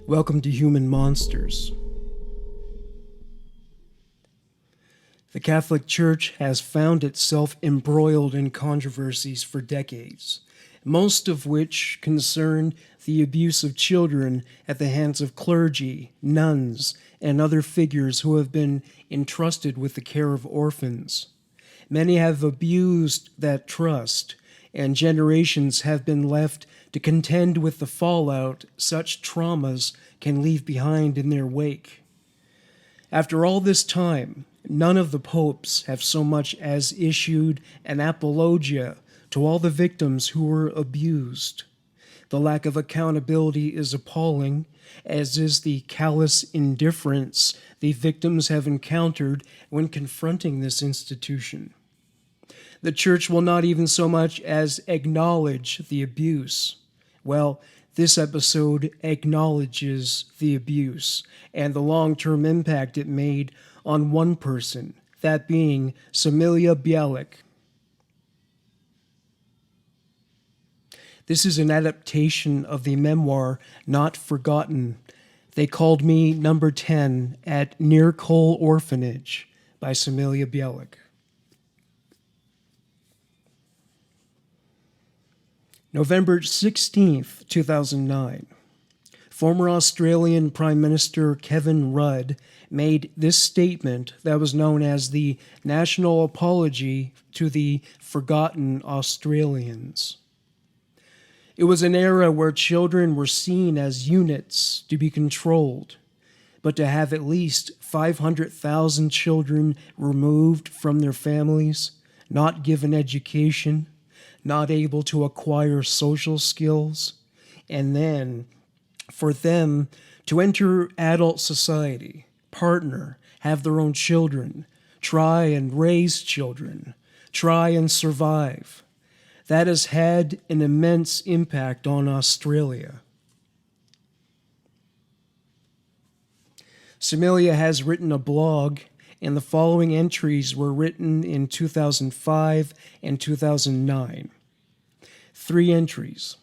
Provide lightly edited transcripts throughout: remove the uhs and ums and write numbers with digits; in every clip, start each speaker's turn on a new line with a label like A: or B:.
A: Welcome to Human Monsters. The Catholic Church has found itself embroiled in controversies for decades, most of which concern the abuse of children at the hands of clergy, nuns, and other figures who have been entrusted with the care of orphans. Many have abused that trust, and generations have been left to contend with the fallout such traumas can leave behind in their wake. After all this time, none of the popes have so much as issued an apologia to all the victims who were abused. The lack of accountability is appalling, as is the callous indifference the victims have encountered when confronting this institution. The Church will not even so much as acknowledge the abuse. Well, this episode acknowledges the abuse and the long-term impact it made on one person, that being Semília Bialik. This is an adaptation of the memoir Not Forgotten. They Called Me Number 10 at Near Cole Orphanage by Semília Bialik. November 16th, 2009. Former Australian Prime Minister Kevin Rudd made this statement that was known as the National Apology to the Forgotten Australians. It was an era where children were seen as units to be controlled, but to have at least 500,000 children removed from their families, not given education, not able to acquire social skills, and then for them to enter adult society, partner, have their own children, try and raise children, try and survive. That has had an immense impact on Australia. Semília has written a blog, and the following entries were written in 2005 and 2009. 3 entries.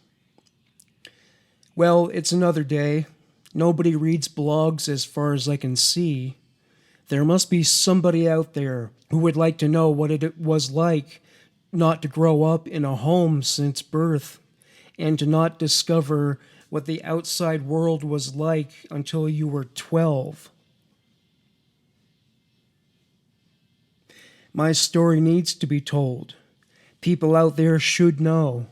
A: Well, it's another day. Nobody reads blogs as far as I can see. There must be somebody out there who would like to know what it was like not to grow up in a home since birth and to not discover what the outside world was like until you were 12. My story needs to be told. People out there should know.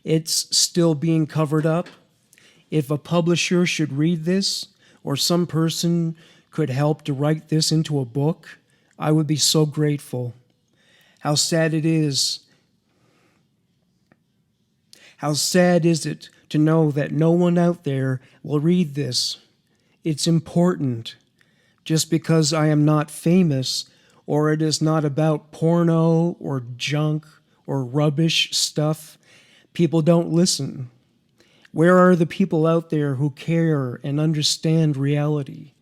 A: It's still being covered up. If a publisher should read this, or some person could help to write this into a book, I would be so grateful. How sad it is. How sad is it to know that no one out there will read this? It's important. Just because I am not famous, or it is not about porno or junk or rubbish stuff, people don't listen. Where are the people out there who care and understand reality?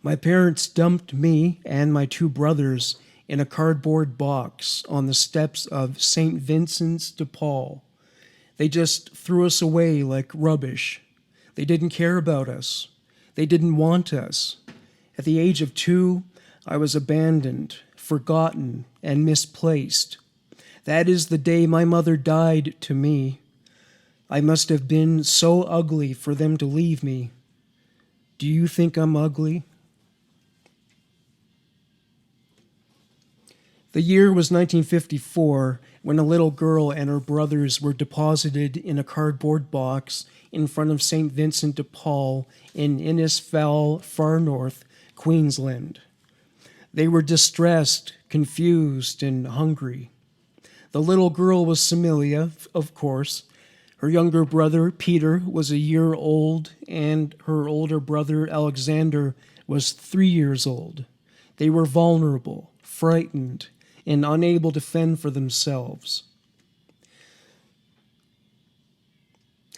A: My parents dumped me and my 2 brothers in a cardboard box on the steps of St. Vincent's de Paul. They just threw us away like rubbish. They didn't care about us. They didn't want us. At the age of 2, I was abandoned, forgotten, and misplaced. That is the day my mother died to me. I must have been so ugly for them to leave me. Do you think I'm ugly? The year was 1954, when a little girl and her brothers were deposited in a cardboard box in front of St. Vincent de Paul in Innisfail, far north, Queensland. They were distressed, confused, and hungry. The little girl was Semília, of course. Her younger brother, Peter, was a year old, and her older brother, Alexander, was 3 years old. They were vulnerable, frightened, and unable to fend for themselves.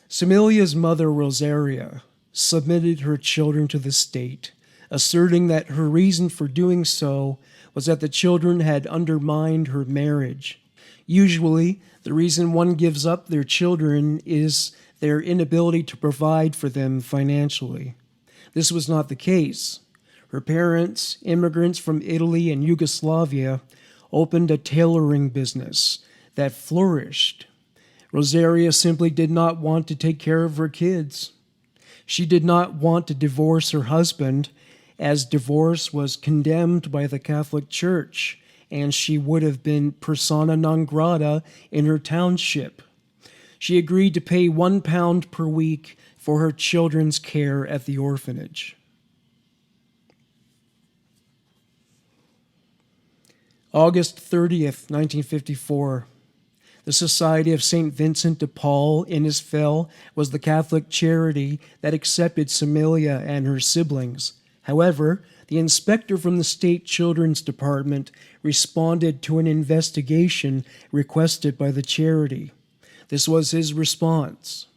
A: Semília's mother, Rosaria, submitted her children to the state, asserting that her reason for doing so was that the children had undermined her marriage, Usually, the reason one gives up their children is their inability to provide for them financially. This was not the case. Her parents, immigrants from Italy and Yugoslavia, opened a tailoring business that flourished. Rosaria simply did not want to take care of her kids. She did not want to divorce her husband, as divorce was condemned by the Catholic Church, and she would have been persona non grata in her township. She agreed to pay £1 per week for her children's care at the orphanage. August 30th, 1954. The Society of St. Vincent de Paul in Isfel was the Catholic charity that accepted Similia and her siblings. However, the inspector from the State Children's Department responded to an investigation requested by the charity. This was his response.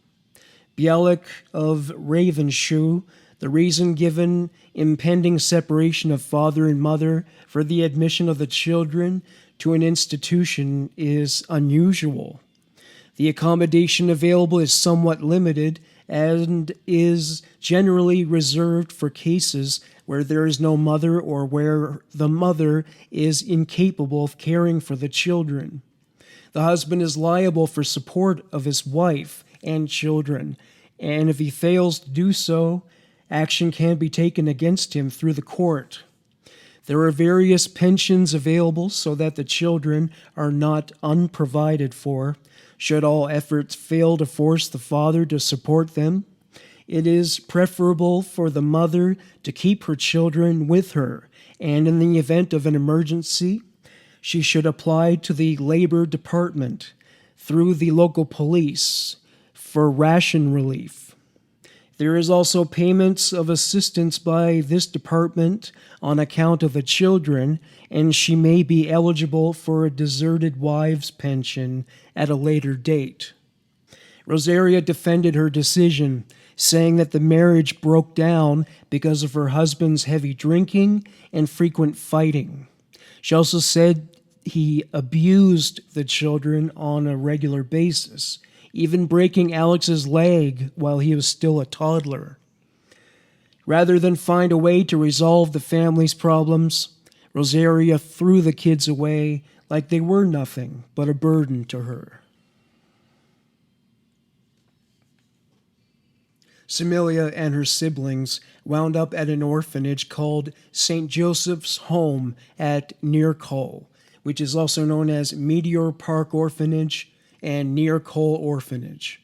A: Bialik of Ravenshoe, the reason given, impending separation of father and mother for the admission of the children to an institution, is unusual. The accommodation available is somewhat limited and is generally reserved for cases where there is no mother or where the mother is incapable of caring for the children. The husband is liable for support of his wife and children, and if he fails to do so, action can be taken against him through the court. There are various pensions available so that the children are not unprovided for. Should all efforts fail to force the father to support them, it is preferable for the mother to keep her children with her, and in the event of an emergency, she should apply to the Labor Department through the local police for ration relief. There is also payments of assistance by this department on account of the children, and she may be eligible for a deserted wives' pension at a later date. Rosaria defended her decision, saying that the marriage broke down because of her husband's heavy drinking and frequent fighting. She also said he abused the children on a regular basis, even breaking Alex's leg while he was still a toddler. Rather than find a way to resolve the family's problems, Rosaria threw the kids away like they were nothing but a burden to her. Similia and her siblings wound up at an orphanage called St. Joseph's Home at Nearcole, which is also known as Meteor Park Orphanage and Nearcole Orphanage.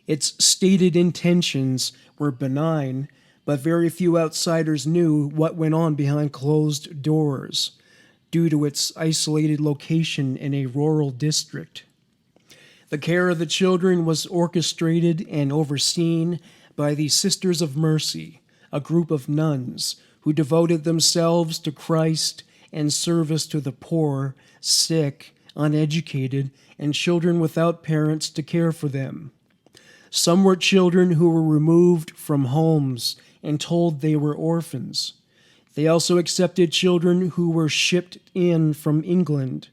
A: Its stated intentions were benign, but very few outsiders knew what went on behind closed doors due to its isolated location in a rural district. The care of the children was orchestrated and overseen by the Sisters of Mercy, a group of nuns who devoted themselves to Christ and service to the poor, sick, uneducated, and children without parents to care for them. Some were children who were removed from homes and told they were orphans. They also accepted children who were shipped in from England.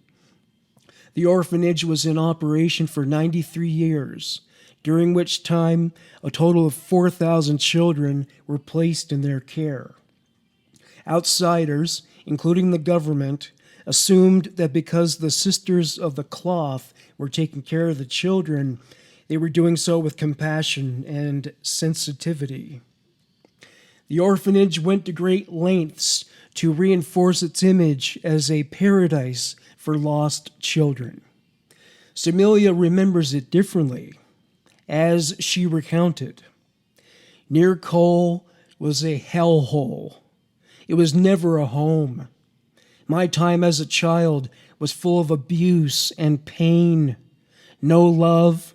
A: The orphanage was in operation for 93 years, during which time a total of 4,000 children were placed in their care. Outsiders, including the government, assumed that because the Sisters of the Cloth were taking care of the children, they were doing so with compassion and sensitivity. The orphanage went to great lengths to reinforce its image as a paradise for lost children. Similia remembers it differently, as she recounted. Nearcole was a hellhole. It was never a home. My time as a child was full of abuse and pain. No love,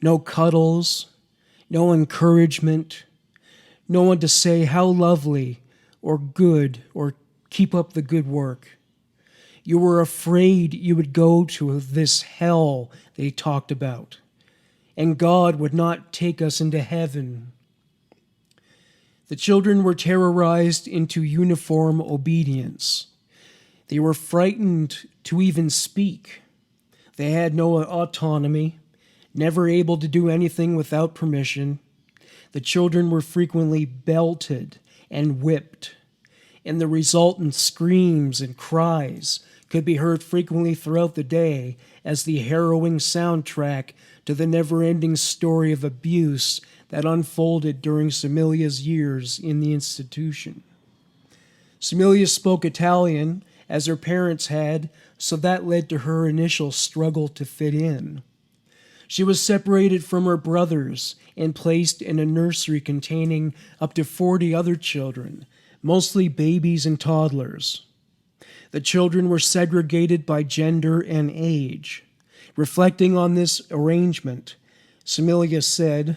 A: no cuddles, no encouragement, no one to say how lovely or good or keep up the good work. You were afraid you would go to this hell they talked about, and God would not take us into heaven. The children were terrorized into uniform obedience. They were frightened to even speak. They had no autonomy, never able to do anything without permission. The children were frequently belted and whipped, and the resultant screams and cries could be heard frequently throughout the day as the harrowing soundtrack to the never-ending story of abuse that unfolded during Semilia's years in the institution. Semilia spoke Italian, as her parents had, so that led to her initial struggle to fit in. She was separated from her brothers and placed in a nursery containing up to 40 other children, mostly babies and toddlers. The children were segregated by gender and age. Reflecting on this arrangement, Semilia said,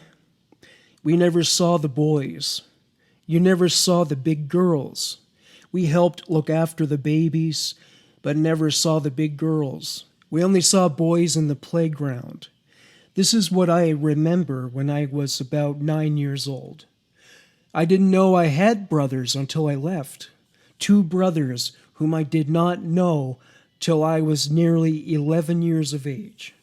A: "We never saw the boys. You never saw the big girls. We helped look after the babies, but never saw the big girls. We only saw boys in the playground. This is what I remember when I was about 9 years old. I didn't know I had brothers until I left. 2 brothers whom I did not know till I was nearly 11 years of age."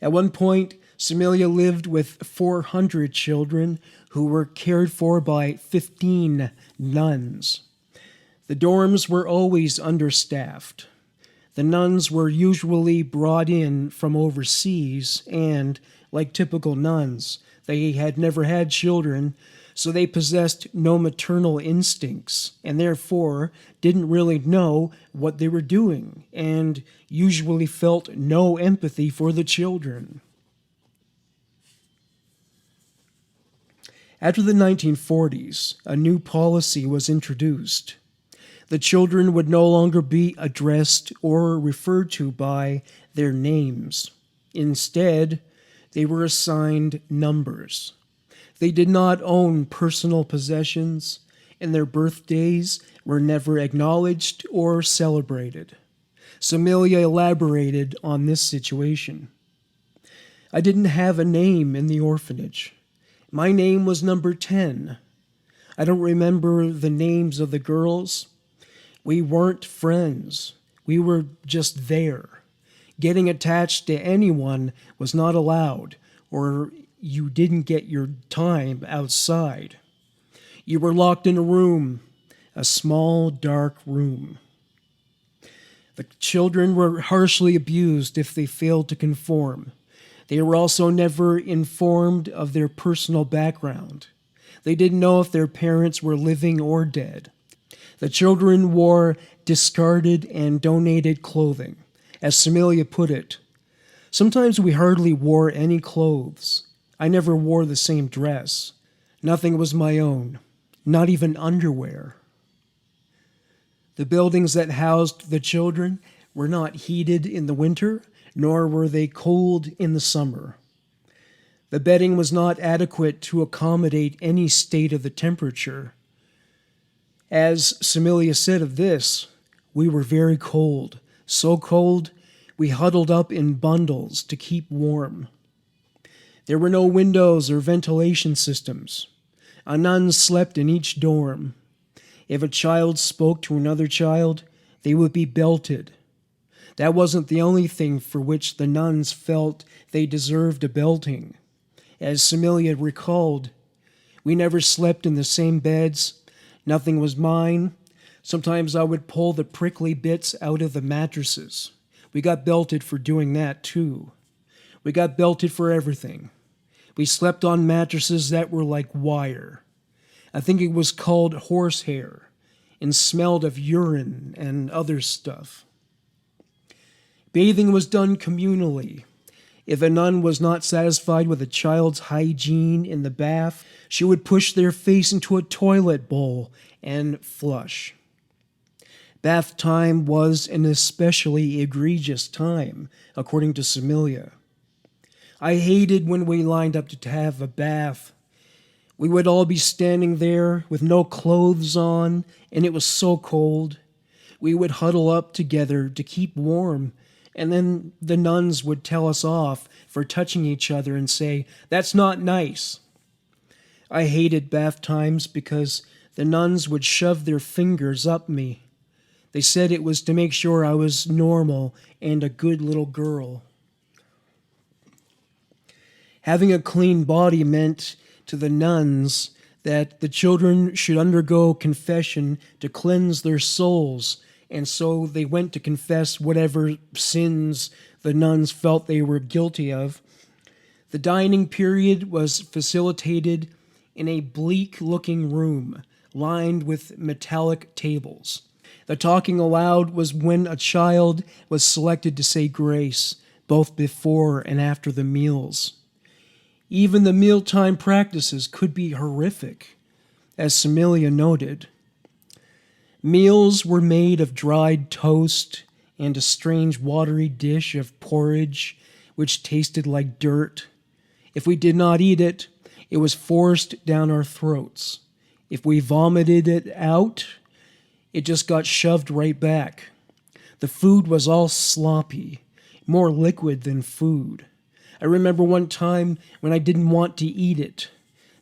A: At one point, Semilia lived with 400 children who were cared for by 15 nuns. The dorms were always understaffed. The nuns were usually brought in from overseas and, like typical nuns, they had never had children, so they possessed no maternal instincts and therefore didn't really know what they were doing and usually felt no empathy for the children. After the 1940s, a new policy was introduced. The children would no longer be addressed or referred to by their names. Instead, they were assigned numbers. They did not own personal possessions, and their birthdays were never acknowledged or celebrated. Semilia elaborated on this situation. "I didn't have a name in the orphanage. My name was number 10. I don't remember the names of the girls. We weren't friends. We were just there. Getting attached to anyone was not allowed, or you didn't get your time outside. You were locked in a room, a small, dark room. The children were harshly abused if they failed to conform. They were also never informed of their personal background. They didn't know if their parents were living or dead. The children wore discarded and donated clothing. As Semilia put it, sometimes we hardly wore any clothes. I never wore the same dress. Nothing was my own, not even underwear. The buildings that housed the children were not heated in the winter, nor were they cold in the summer. The bedding was not adequate to accommodate any state of the temperature. As Semilia said of this, we were very cold, so cold we huddled up in bundles to keep warm. There were no windows or ventilation systems. A nun slept in each dorm. If a child spoke to another child, they would be belted. That wasn't the only thing for which the nuns felt they deserved a belting. As Semilia recalled, we never slept in the same beds. Nothing was mine. Sometimes I would pull the prickly bits out of the mattresses. We got belted for doing that too. We got belted for everything. We slept on mattresses that were like wire. I think it was called horsehair and smelled of urine and other stuff. Bathing was done communally. If a nun was not satisfied with a child's hygiene in the bath, she would push their face into a toilet bowl and flush. Bath time was an especially egregious time, according to Semilia. I hated when we lined up to have a bath. We would all be standing there with no clothes on, and it was so cold. We would huddle up together to keep warm, and then the nuns would tell us off for touching each other and say, "That's not nice." I hated bath times because the nuns would shove their fingers up me. They said it was to make sure I was normal and a good little girl. Having a clean body meant to the nuns that the children should undergo confession to cleanse their souls, and so they went to confess whatever sins the nuns felt they were guilty of. The dining period was facilitated in a bleak-looking room lined with metallic tables. The talking aloud was when a child was selected to say grace, both before and after the meals. Even the mealtime practices could be horrific, as Samilia noted. Meals were made of dried toast and a strange watery dish of porridge which tasted like dirt. If we did not eat it, it was forced down our throats. If we vomited it out, it just got shoved right back. The food was all sloppy, more liquid than food. I remember one time when I didn't want to eat it.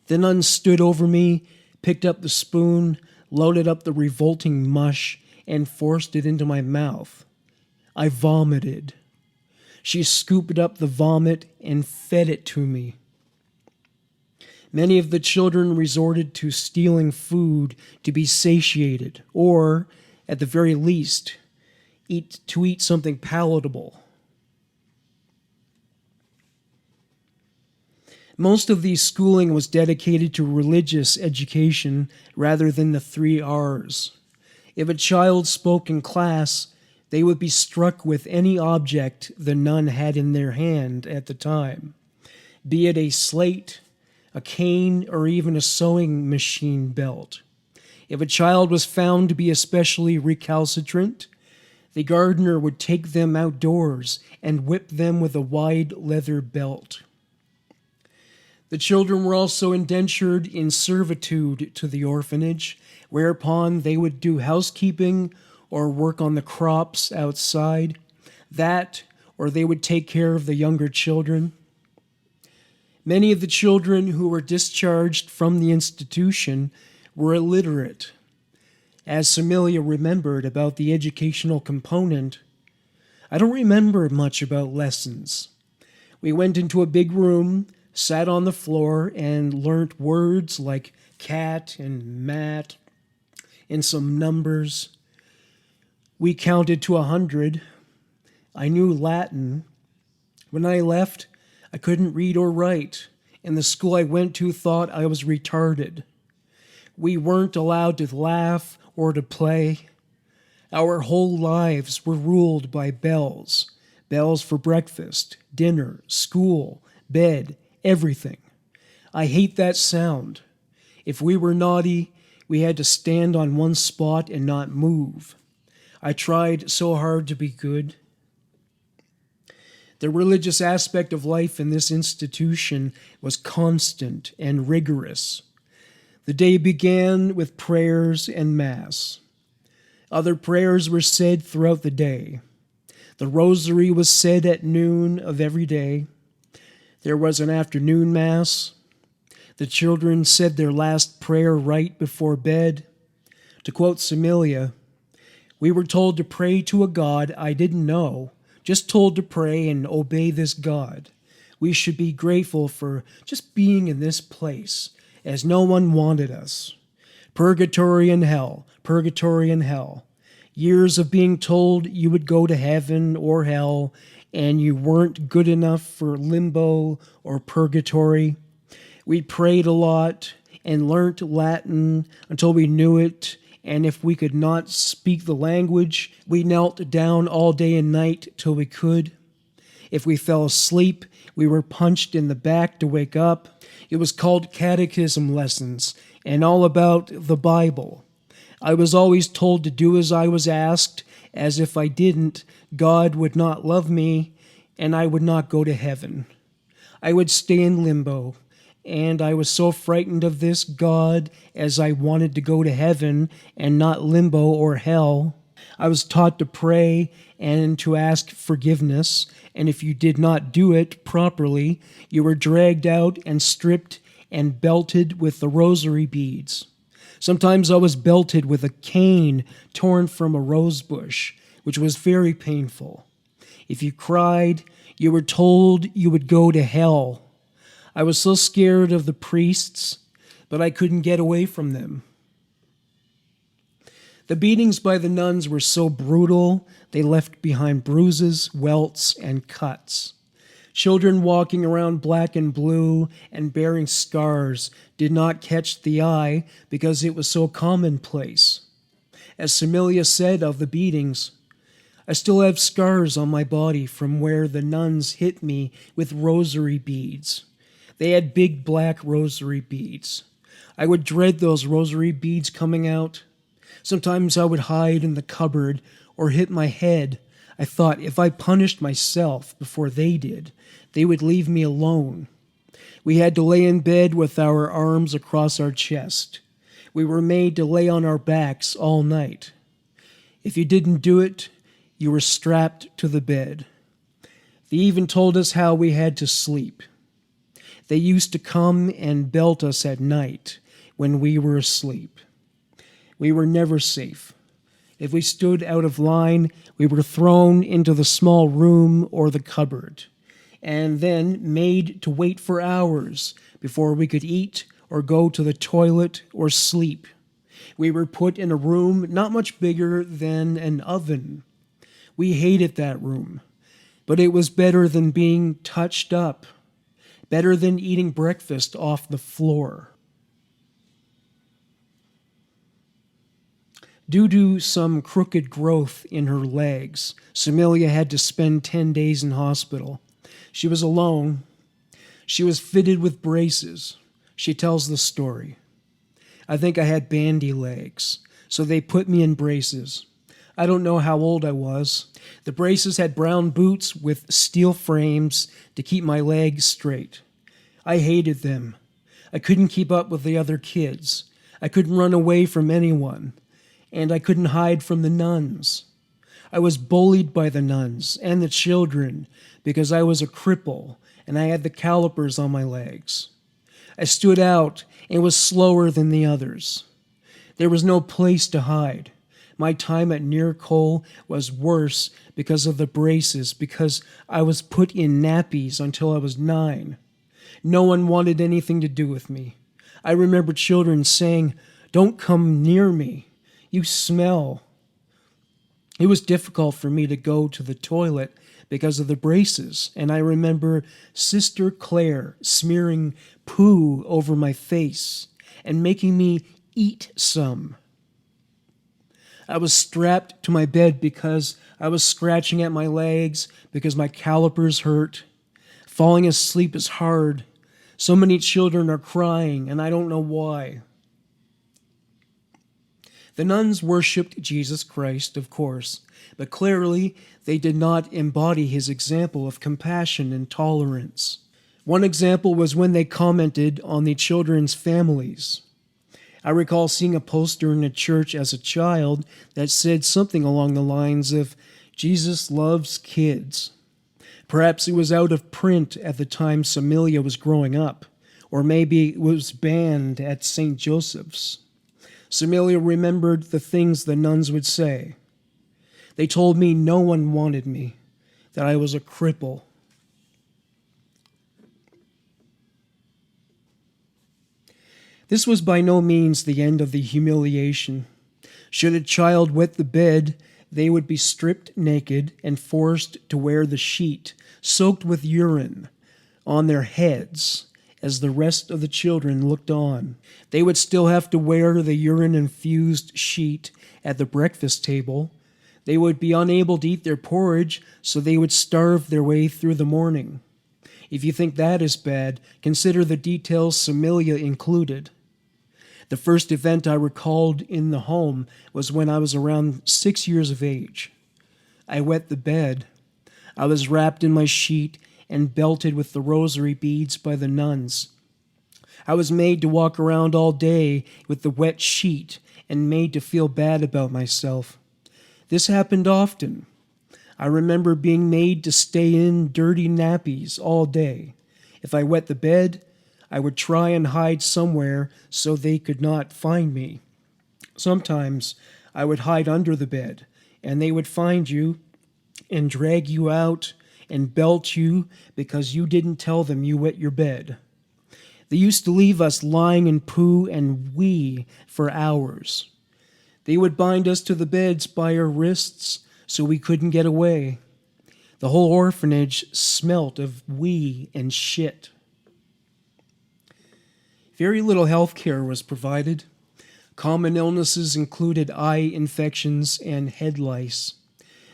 A: The nun stood over me, picked up the spoon, loaded up the revolting mush, and forced it into my mouth. I vomited. She scooped up the vomit and fed it to me. Many of the children resorted to stealing food to be satiated, or, at the very least, eat something palatable. Most of the schooling was dedicated to religious education rather than the 3 R's. If a child spoke in class, they would be struck with any object the nun had in their hand at the time, be it a slate, a cane, or even a sewing machine belt. If a child was found to be especially recalcitrant, the gardener would take them outdoors and whip them with a wide leather belt. The children were also indentured in servitude to the orphanage, whereupon they would do housekeeping or work on the crops outside. That, or they would take care of the younger children. Many of the children who were discharged from the institution were illiterate. As Samilia remembered about the educational component, I don't remember much about lessons. We went into a big room, sat on the floor, and learnt words like cat and mat and some numbers. We counted to 100. I knew Latin. When I left, I couldn't read or write, and the school I went to thought I was retarded. We weren't allowed to laugh or to play. Our whole lives were ruled by bells. Bells for breakfast, dinner, school, bed, everything. I hate that sound. If we were naughty, we had to stand on one spot and not move. I tried so hard to be good. The religious aspect of life in this institution was constant and rigorous. The day began with prayers and Mass. Other prayers were said throughout the day. The rosary was said at noon of every day. There was an afternoon Mass. The children said their last prayer right before bed. To quote Samilia, "We were told to pray to a God I didn't know, just told to pray and obey this God. We should be grateful for just being in this place, as no one wanted us. Purgatory and hell, purgatory and hell. Years of being told you would go to heaven or hell, and you weren't good enough for limbo or purgatory. We prayed a lot and learnt Latin until we knew it, and if we could not speak the language, we knelt down all day and night till we could. If we fell asleep, we were punched in the back to wake up. It was called catechism lessons and all about the Bible. I was always told to do as I was asked, as if I didn't, God would not love me, and I would not go to heaven. I would stay in limbo, and I was so frightened of this God as I wanted to go to heaven and not limbo or hell. I was taught to pray and to ask forgiveness, and if you did not do it properly, you were dragged out and stripped and belted with the rosary beads. Sometimes I was belted with a cane torn from a rose bush, which was very painful. If you cried, you were told you would go to hell. I was so scared of the priests, but I couldn't get away from them. The beatings by the nuns were so brutal, they left behind bruises, welts, and cuts. Children walking around black and blue and bearing scars did not catch the eye because it was so commonplace. As Samilia said of the beatings, I still have scars on my body from where the nuns hit me with rosary beads. They had big black rosary beads. I would dread those rosary beads coming out. Sometimes I would hide in the cupboard or hit my head. I thought if I punished myself before they did, they would leave me alone. We had to lay in bed with our arms across our chest. We were made to lay on our backs all night. If you didn't do it, you were strapped to the bed. They even told us how we had to sleep. They used to come and belt us at night when we were asleep. We were never safe. If we stood out of line, we were thrown into the small room or the cupboard, and then made to wait for hours before we could eat or go to the toilet or sleep. We were put in a room not much bigger than an oven. We hated that room, but it was better than being touched up, better than eating breakfast off the floor. Due to some crooked growth in her legs, Samilia had to spend 10 days in hospital. She was alone. She was fitted with braces. She tells the story. I think I had bandy legs, so they put me in braces. I don't know how old I was. The braces had brown boots with steel frames to keep my legs straight. I hated them. I couldn't keep up with the other kids. I couldn't run away from anyone. And I couldn't hide from the nuns. I was bullied by the nuns and the children because I was a cripple and I had the calipers on my legs. I stood out and was slower than the others. There was no place to hide. My time at Near Coal was worse because of the braces, because I was put in nappies until I was 9. No one wanted anything to do with me. I remember children saying, "Don't come near me. You smell." It was difficult for me to go to the toilet because of the braces, and I remember Sister Claire smearing poo over my face and making me eat some. I was strapped to my bed because I was scratching at my legs because my calipers hurt. Falling asleep is hard. So many children are crying, and I don't know why. The nuns worshipped Jesus Christ, of course, but clearly they did not embody his example of compassion and tolerance. One example was when they commented on the children's families. I recall seeing a poster in a church as a child that said something along the lines of, "Jesus loves kids." Perhaps it was out of print at the time Samilia was growing up, or maybe it was banned at St. Joseph's. Samilia remembered the things the nuns would say. They told me no one wanted me, that I was a cripple. This was by no means the end of the humiliation. Should a child wet the bed, they would be stripped naked and forced to wear the sheet, soaked with urine, on their heads, as the rest of the children looked on. They would still have to wear the urine-infused sheet at the breakfast table. They would be unable to eat their porridge, so they would starve their way through the morning. If you think that is bad, consider the details Samilia included. The first event I recalled in the home was when I was around 6 years of age. I wet the bed. I was wrapped in my sheet and belted with the rosary beads by the nuns. I was made to walk around all day with the wet sheet and made to feel bad about myself. This happened often. I remember being made to stay in dirty nappies all day. If I wet the bed, I would try and hide somewhere so they could not find me. Sometimes I would hide under the bed, and they would find you and drag you out and belt you because you didn't tell them you wet your bed. They used to leave us lying in poo and wee for hours. They would bind us to the beds by our wrists so we couldn't get away. The whole orphanage smelt of wee and shit. Very little health care was provided. Common illnesses included eye infections and head lice.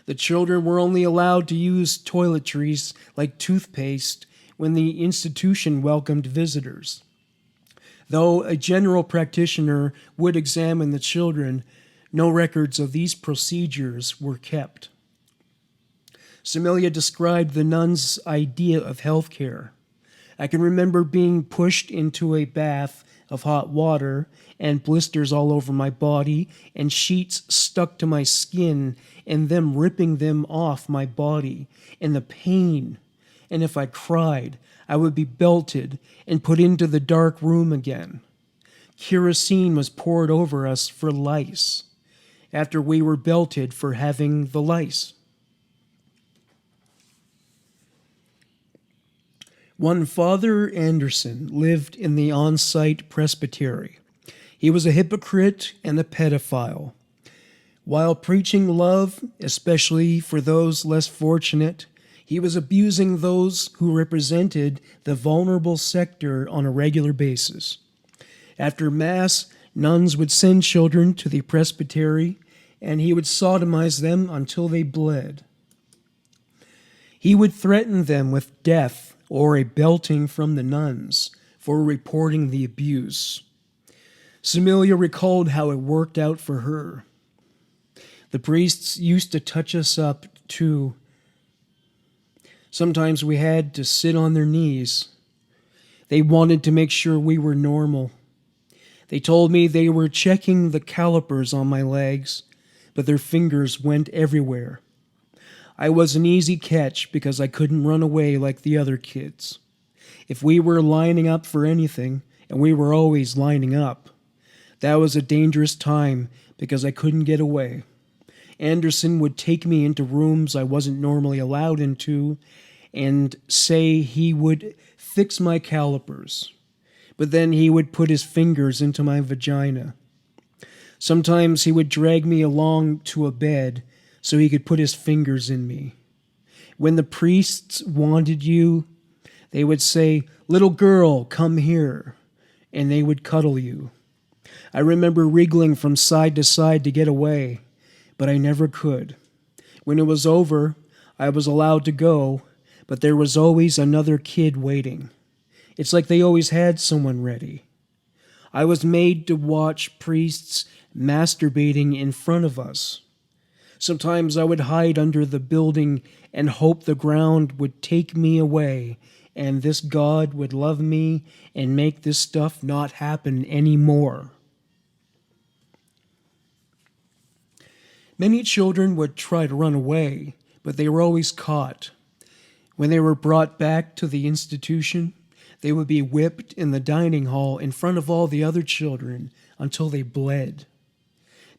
A: The children were only allowed to use toiletries like toothpaste when the institution welcomed visitors. Though a general practitioner would examine the children, no records of these procedures were kept. Samilia described the nuns' idea of health care. I can remember being pushed into a bath of hot water and blisters all over my body and sheets stuck to my skin and them ripping them off my body and the pain. And if I cried, I would be belted and put into the dark room again. Kerosene was poured over us for lice after we were belted for having the lice. One Father Anderson lived in the on-site presbytery. He was a hypocrite and a pedophile. While preaching love, especially for those less fortunate, he was abusing those who represented the vulnerable sector on a regular basis. After Mass, nuns would send children to the presbytery, and he would sodomize them until they bled. He would threaten them with death or a belting from the nuns for reporting the abuse. Samilia recalled how it worked out for her. The priests used to touch us up, too. Sometimes we had to sit on their knees. They wanted to make sure we were normal. They told me they were checking the calipers on my legs, but their fingers went everywhere. I was an easy catch because I couldn't run away like the other kids. If we were lining up for anything, and we were always lining up, that was a dangerous time because I couldn't get away. Anderson would take me into rooms I wasn't normally allowed into and say he would fix my calipers, but then he would put his fingers into my vagina. Sometimes he would drag me along to a bed so he could put his fingers in me. When the priests wanted you, they would say, "Little girl, come here," and they would cuddle you. I remember wriggling from side to side to get away, but I never could. When it was over, I was allowed to go, but there was always another kid waiting. It's like they always had someone ready. I was made to watch priests masturbating in front of us. Sometimes I would hide under the building and hope the ground would take me away and this God would love me and make this stuff not happen anymore. Many children would try to run away, but they were always caught. When they were brought back to the institution, they would be whipped in the dining hall in front of all the other children until they bled.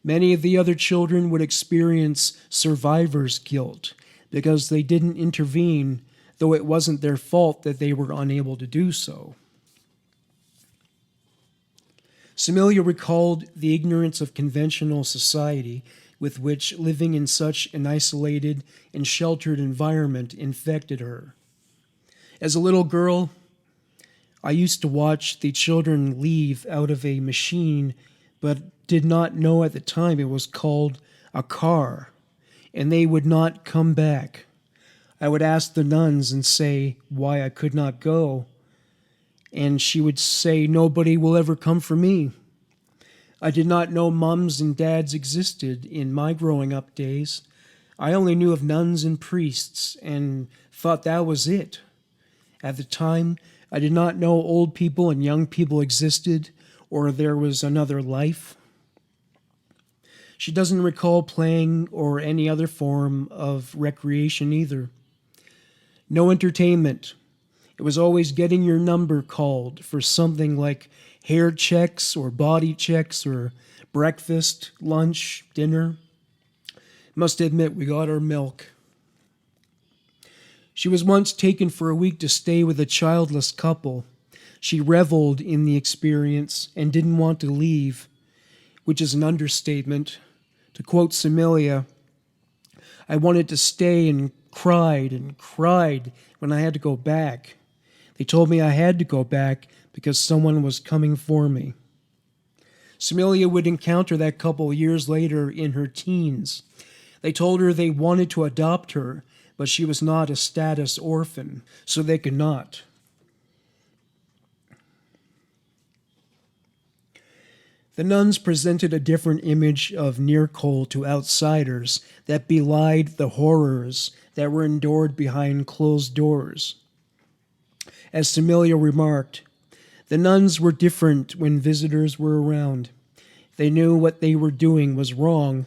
A: Many of the other children would experience survivor's guilt because they didn't intervene, though it wasn't their fault that they were unable to do so. Samilia recalled the ignorance of conventional society with which living in such an isolated and sheltered environment infected her. As a little girl, I used to watch the children leave out of a machine, but did not know at the time it was called a car, and they would not come back. I would ask the nuns and say why I could not go, and she would say nobody will ever come for me. I did not know mums and dads existed in my growing up days. I only knew of nuns and priests and thought that was it. At the time, I did not know old people and young people existed or there was another life. She doesn't recall playing or any other form of recreation either. No entertainment. It was always getting your number called for something like hair checks or body checks or Breakfast, lunch, dinner. Must admit, we got our milk. She was once taken for a week to stay with a childless couple. She reveled in the experience and didn't want to leave, which is an understatement. To quote Similia, I wanted to stay and cried when I had to go back. They told me I had to go back because someone was coming for me. Similia would encounter that couple years later in her teens. They told her they wanted to adopt her, but she was not a status orphan, so they could not. The nuns presented a different image of Nearcoll to outsiders that belied the horrors that were endured behind closed doors. As Similia remarked, the nuns were different when visitors were around. They knew what they were doing was wrong.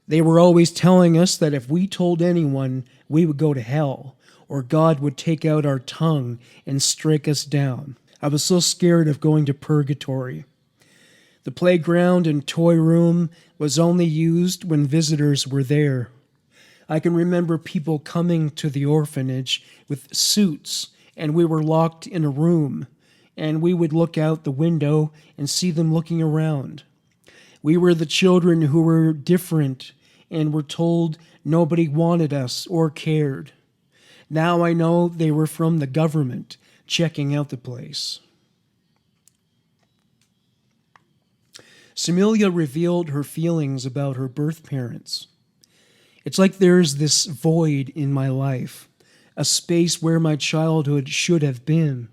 A: They were always telling us that if we told anyone, we would go to hell, or God would take out our tongue and strike us down. I was so scared of going to purgatory. The playground and toy room was only used when visitors were there. I can remember people coming to the orphanage with suits, and we were locked in a room, and we would look out the window and see them looking around. We were the children who were different and were told nobody wanted us or cared. Now I know they were from the government checking out the place. Similia revealed her feelings about her birth parents. It's like there's this void in my life, a space where my childhood should have been.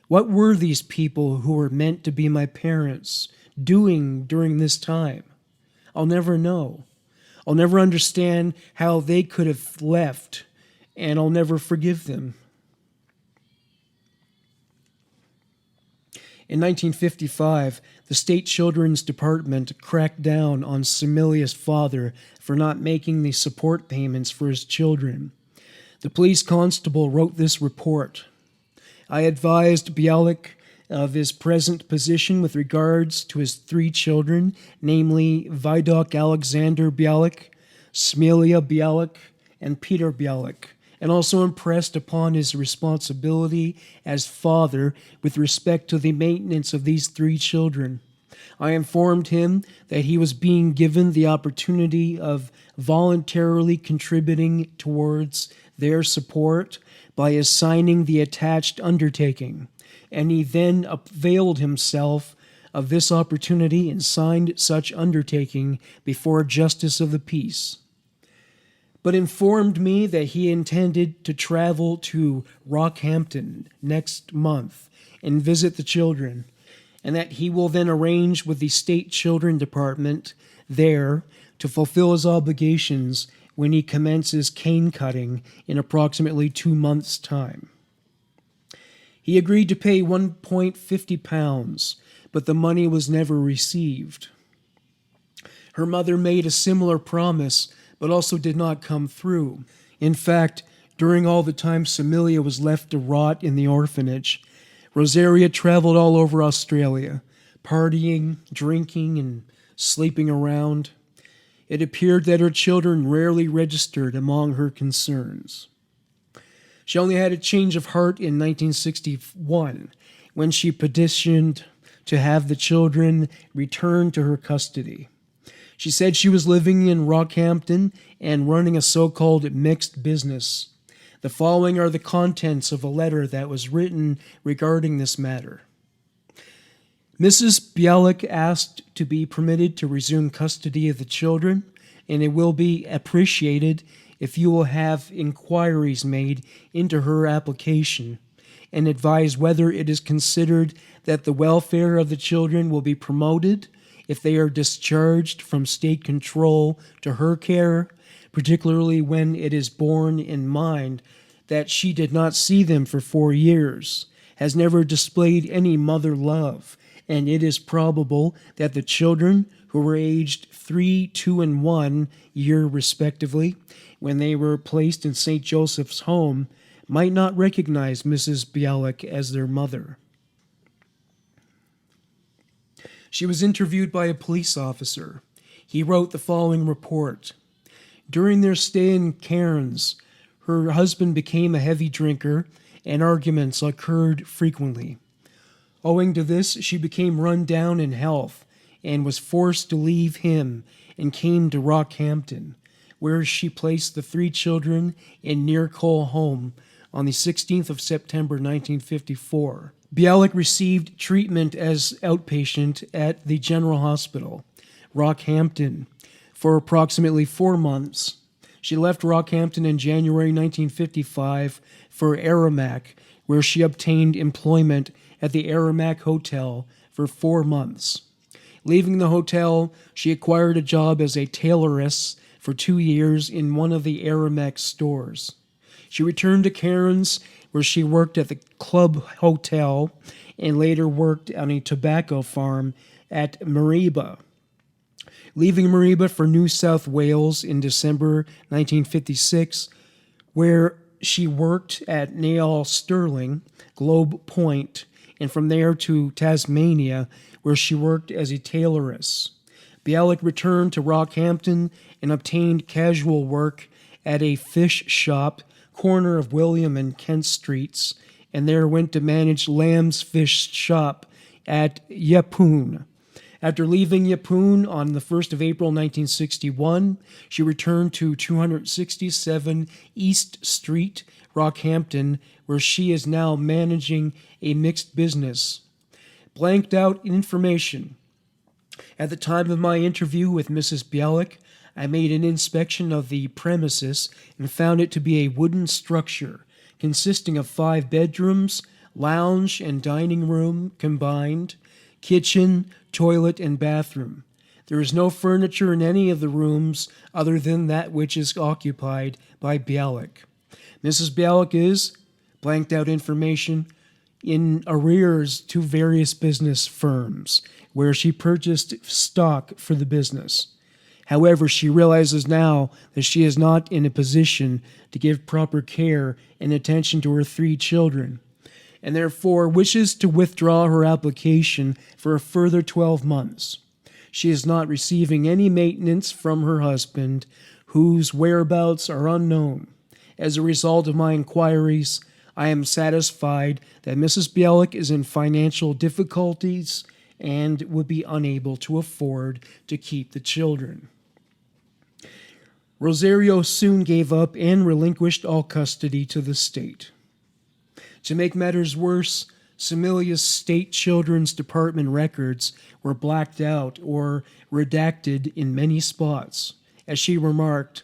A: What were these people who were meant to be my parents doing during this time? I'll never know. I'll never understand how they could have left, and I'll never forgive them. In 1955, the State Children's Department cracked down on Similia's father for not making the support payments for his children. The police constable wrote this report. I advised Bialik of his present position with regards to his 3 children, namely Vidok Alexander Bialik, Smilia Bialik, and Peter Bialik, and also impressed upon his responsibility as father with respect to the maintenance of these 3 children. I informed him that he was being given the opportunity of voluntarily contributing towards their support by assigning the attached undertaking, and he then availed himself of this opportunity and signed such undertaking before a justice of the peace, but informed me that he intended to travel to Rockhampton next month and visit the children, and that he will then arrange with the State Children Department there to fulfill his obligations when he commences cane cutting in approximately 2 months' time. He agreed to pay £1.50, but the money was never received. Her mother made a similar promise, but also did not come through. In fact, during all the time Similia was left to rot in the orphanage, Rosaria traveled all over Australia, partying, drinking, and sleeping around. It appeared that her children rarely registered among her concerns. She only had a change of heart in 1961 when she petitioned to have the children returned to her custody. She said she was living in Rockhampton and running a so-called mixed business. The following are the contents of a letter that was written regarding this matter. Mrs. Bialik asked to be permitted to resume custody of the children, and it will be appreciated if you will have inquiries made into her application and advise whether it is considered that the welfare of the children will be promoted if they are discharged from state control to her care, particularly when it is borne in mind that she did not see them for 4 years, has never displayed any mother love, and it is probable that the children, who were aged 3, 2, and 1 year respectively, when they were placed in St. Joseph's home, might not recognize Mrs. Bialik as their mother. She was interviewed by a police officer. He wrote the following report. During their stay in Cairns, her husband became a heavy drinker and arguments occurred frequently. Owing to this, she became run down in health and was forced to leave him and came to Rockhampton, where she placed the 3 children in Nearcole Home on the 16th of September 1954. Bialik received treatment as outpatient at the General Hospital, Rockhampton, for approximately 4 months. She left Rockhampton in January 1955 for Aramac, where she obtained employment at the Aramac Hotel for 4 months. Leaving the hotel, she acquired a job as a tailoress for 2 years in one of the Aramac stores. She returned to Cairns, where she worked at the Club Hotel and later worked on a tobacco farm at Mariba. Leaving Mariba for New South Wales in December 1956, where she worked at Nail Stirling, Globe Point, and from there to Tasmania, where she worked as a tailoress. Bialik returned to Rockhampton and obtained casual work at a fish shop, corner of William and Kent Streets, and there went to manage Lamb's Fish Shop at Yeppoon. After leaving Yeppoon on the 1st of April 1961, she returned to 267 East Street, Rockhampton, where she is now managing a mixed business. Blanked out information. At the time of my interview with Mrs. Bialik, I made an inspection of the premises and found it to be a wooden structure consisting of 5 bedrooms, lounge and dining room combined, kitchen, toilet, and bathroom. There is no furniture in any of the rooms other than that which is occupied by Bialik. Mrs. Bialik is, blanked out information, in arrears to various business firms where she purchased stock for the business. However, she realizes now that she is not in a position to give proper care and attention to her 3 children, and therefore wishes to withdraw her application for a further 12 months. She is not receiving any maintenance from her husband, whose whereabouts are unknown. As a result of my inquiries, I am satisfied that Mrs. Bialik is in financial difficulties and would be unable to afford to keep the children. Rosario soon gave up and relinquished all custody to the state. To make matters worse, Samilia's State Children's Department records were blacked out or redacted in many spots. As she remarked,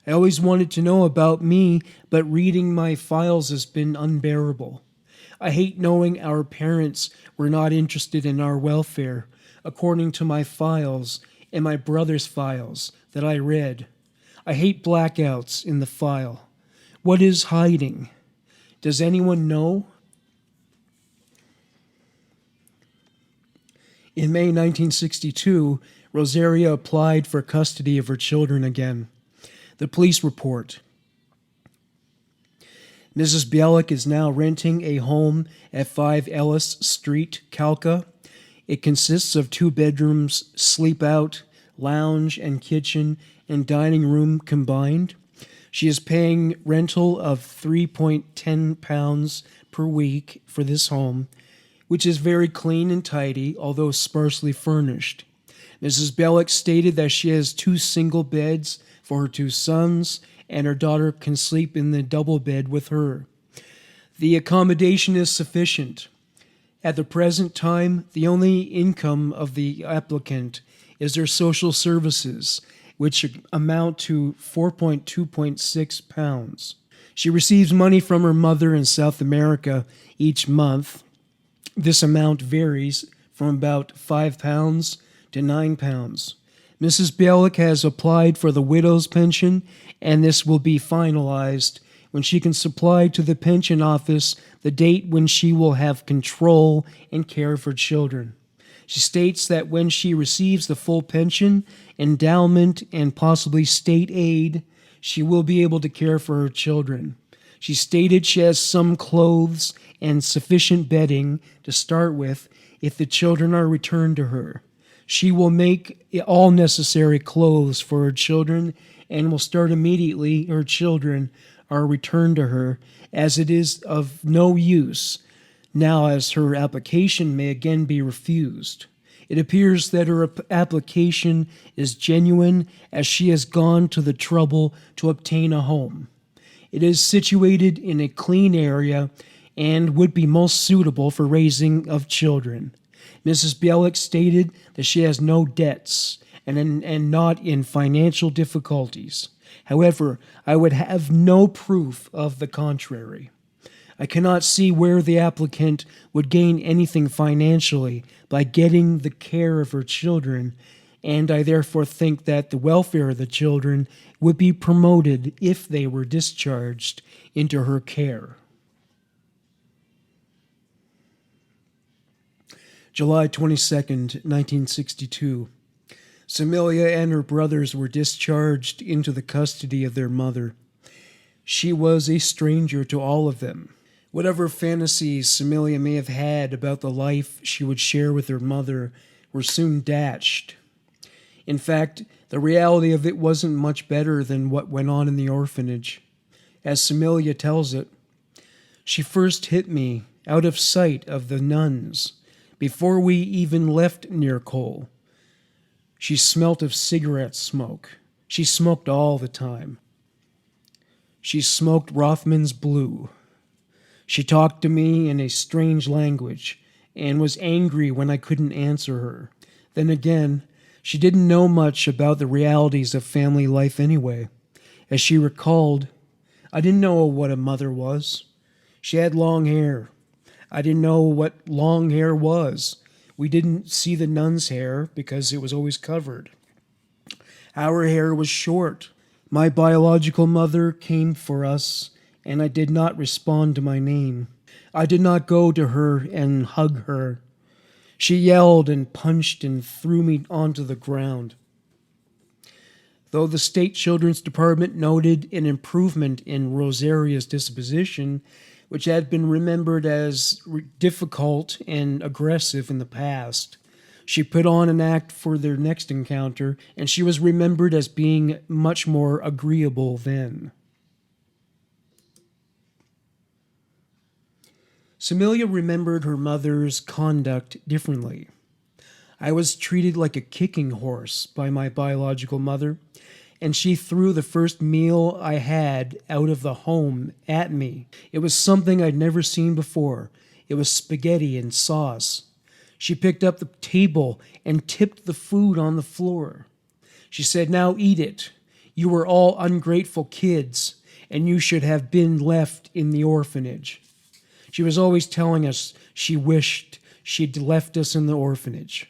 A: I always wanted to know about me, but reading my files has been unbearable. I hate knowing our parents were not interested in our welfare, according to my files and my brother's files that I read. I hate blackouts in the file. What is hiding? Does anyone know? In May 1962, Rosaria applied for custody of her children again. The police report. Mrs. Bialik is now renting a home at 5 Ellis Street, Calca. It consists of 2 bedrooms, sleep-out, lounge and kitchen, and dining room combined. She is paying rental of £3.10 per week for this home, which is very clean and tidy, although sparsely furnished. Mrs. Bialik stated that she has 2 single beds for her 2 sons, and her daughter can sleep in the double bed with her. The accommodation is sufficient. At the present time, the only income of the applicant is their social services, which amount to £4.26. She receives money from her mother in South America each month. This amount varies from about £5 to £9. Mrs. Bialik has applied for the widow's pension, and this will be finalized when she can supply to the pension office the date when she will have control and care for children. She states that when she receives the full pension, endowment, and possibly state aid, she will be able to care for her children. She stated she has some clothes and sufficient bedding to start with if the children are returned to her. She will make all necessary clothes for her children and will start immediately her children are returned to her, as it is of no use now as her application may again be refused. It appears that her application is genuine, as she has gone to the trouble to obtain a home. It is situated in a clean area and would be most suitable for raising of children. Mrs. Bialik stated that she has no debts and not in financial difficulties. However, I would have no proof of the contrary. I cannot see where the applicant would gain anything financially by getting the care of her children, and I therefore think that the welfare of the children would be promoted if they were discharged into her care. July 22nd, 1962. Samilia and her brothers were discharged into the custody of their mother. She was a stranger to all of them. Whatever fantasies Samilia may have had about the life she would share with her mother were soon dashed. In fact, the reality of it wasn't much better than what went on in the orphanage. As Samilia tells it, she first hit me out of sight of the nuns before we even left near Cole. She smelt of cigarette smoke. She smoked all the time. She smoked Rothman's Blue. She talked to me in a strange language and was angry when I couldn't answer her. Then again, she didn't know much about the realities of family life anyway. As she recalled, I didn't know what a mother was. She had long hair. I didn't know what long hair was. We didn't see the nun's hair because it was always covered. Our hair was short. My biological mother came for us, and I did not respond to my name. I did not go to her and hug her. She yelled and punched and threw me onto the ground. Though the State Children's Department noted an improvement in Rosaria's disposition, which had been remembered as difficult and aggressive in the past, she put on an act for their next encounter, and she was remembered as being much more agreeable then. Samilia remembered her mother's conduct differently. I was treated like a kicking horse by my biological mother, and she threw the first meal I had out of the home at me. It was something I'd never seen before. It was spaghetti and sauce. She picked up the table and tipped the food on the floor. She said, "Now eat it. You were all ungrateful kids, and you should have been left in the orphanage." She was always telling us she wished she'd left us in the orphanage.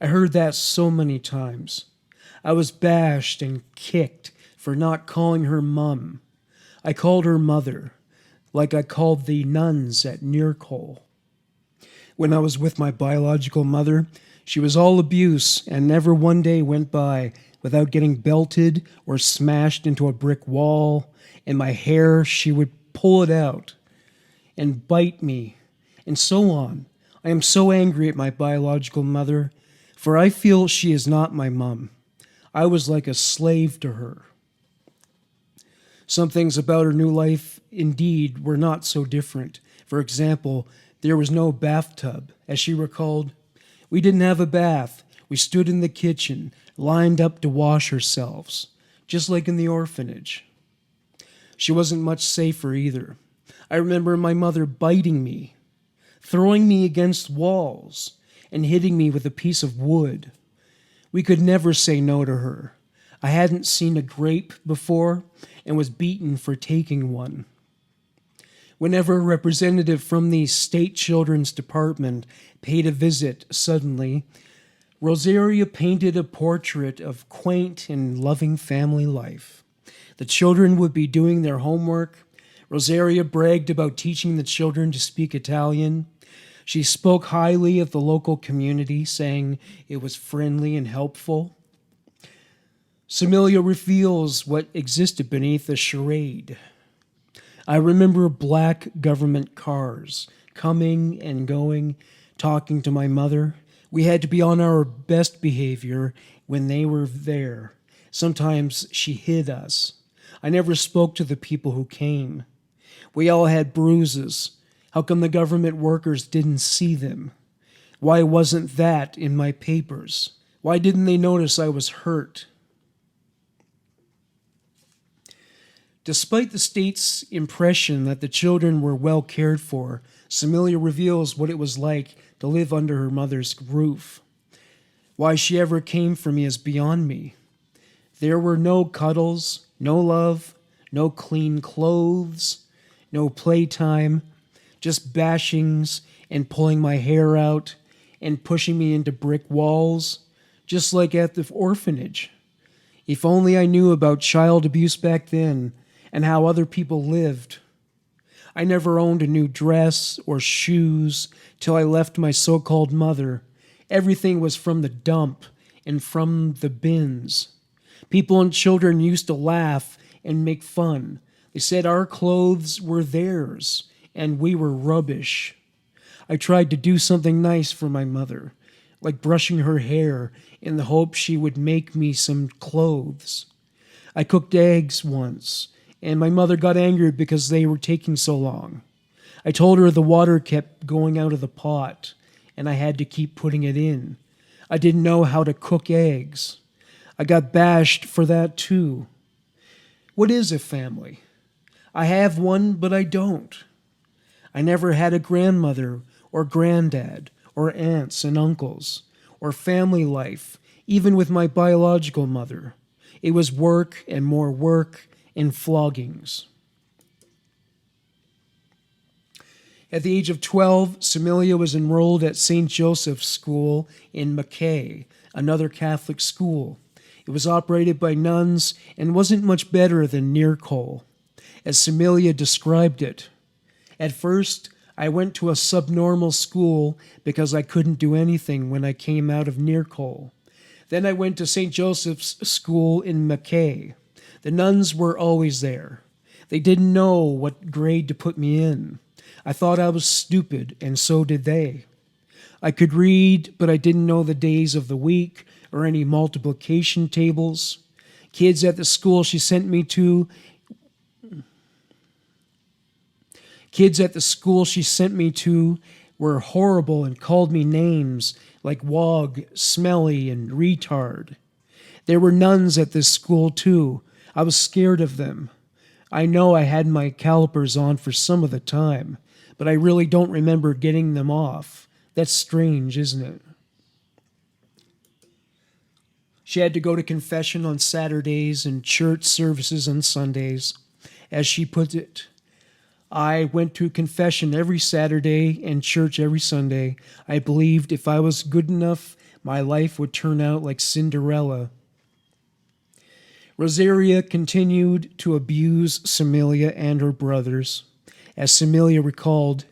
A: I heard that so many times. I was bashed and kicked for not calling her mum. I called her mother, like I called the nuns at Nearcole. When I was with my biological mother, she was all abuse, and never one day went by without getting belted or smashed into a brick wall, and my hair, she would pull it out and bite me, and so on. I am so angry at my biological mother, for I feel she is not my mum. I was like a slave to her. Some things about her new life, indeed, were not so different. For example, there was no bathtub. As she recalled, we didn't have a bath. We stood in the kitchen, lined up to wash ourselves, just like in the orphanage. She wasn't much safer either. I remember my mother biting me, throwing me against walls, and hitting me with a piece of wood. We could never say no to her. I hadn't seen a grape before and was beaten for taking one. Whenever a representative from the State Children's Department paid a visit suddenly, Rosaria painted a portrait of quaint and loving family life. The children would be doing their homework. Rosaria bragged about teaching the children to speak Italian. She spoke highly of the local community, saying it was friendly and helpful. Samilia reveals what existed beneath the charade. I remember black government cars coming and going, talking to my mother. We had to be on our best behavior when they were there. Sometimes she hid us. I never spoke to the people who came. We all had bruises. How come the government workers didn't see them? Why wasn't that in my papers? Why didn't they notice I was hurt? Despite the state's impression that the children were well cared for, Samilia reveals what it was like to live under her mother's roof. Why she ever came for me is beyond me. There were no cuddles, no love, no clean clothes, no playtime, just bashings and pulling my hair out and pushing me into brick walls, just like at the orphanage. If only I knew about child abuse back then and how other people lived. I never owned a new dress or shoes till I left my so-called mother. Everything was from the dump and from the bins. People and children used to laugh and make fun. They said our clothes were theirs and we were rubbish. I tried to do something nice for my mother, like brushing her hair in the hope she would make me some clothes. I cooked eggs once, and my mother got angry because they were taking so long. I told her the water kept going out of the pot, and I had to keep putting it in. I didn't know how to cook eggs. I got bashed for that too. What is a family? I have one, but I don't. I never had a grandmother or granddad or aunts and uncles or family life, even with my biological mother. It was work and more work and floggings. At the age of 12, Samilia was enrolled at St. Joseph's School in Mackay, another Catholic school. It was operated by nuns and wasn't much better than Nearcole, as Samilia described it. At first, I went to a subnormal school because I couldn't do anything when I came out of Nearcole. Then I went to St. Joseph's School in Mackay. The nuns were always there. They didn't know what grade to put me in. I thought I was stupid, and so did they. I could read, but I didn't know the days of the week or any multiplication tables. Kids at the school she sent me to were horrible and called me names like wog, smelly, and retard. There were nuns at this school too. I was scared of them. I know I had my calipers on for some of the time, but I really don't remember getting them off. That's strange, isn't it? She had to go to confession on Saturdays and church services on Sundays. As she put it, I went to confession every Saturday and church every Sunday. I believed if I was good enough, my life would turn out like Cinderella. Rosaria continued to abuse Samilia and her brothers. As Samilia recalled,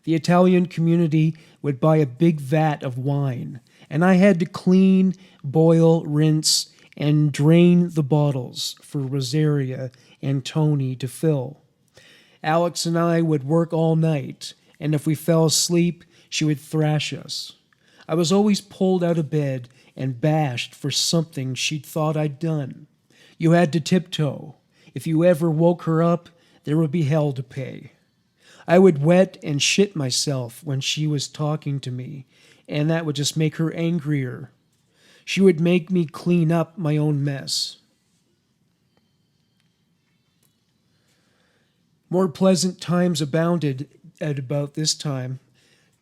A: the Italian community would buy a big vat of wine, and I had to clean, boil, rinse, and drain the bottles for Rosaria and Tony to fill. Alex and I would work all night, and if we fell asleep, she would thrash us. I was always pulled out of bed and bashed for something she'd thought I'd done. You had to tiptoe. If you ever woke her up, there would be hell to pay. I would wet and shit myself when she was talking to me, and that would just make her angrier. She would make me clean up my own mess. More pleasant times abounded at about this time.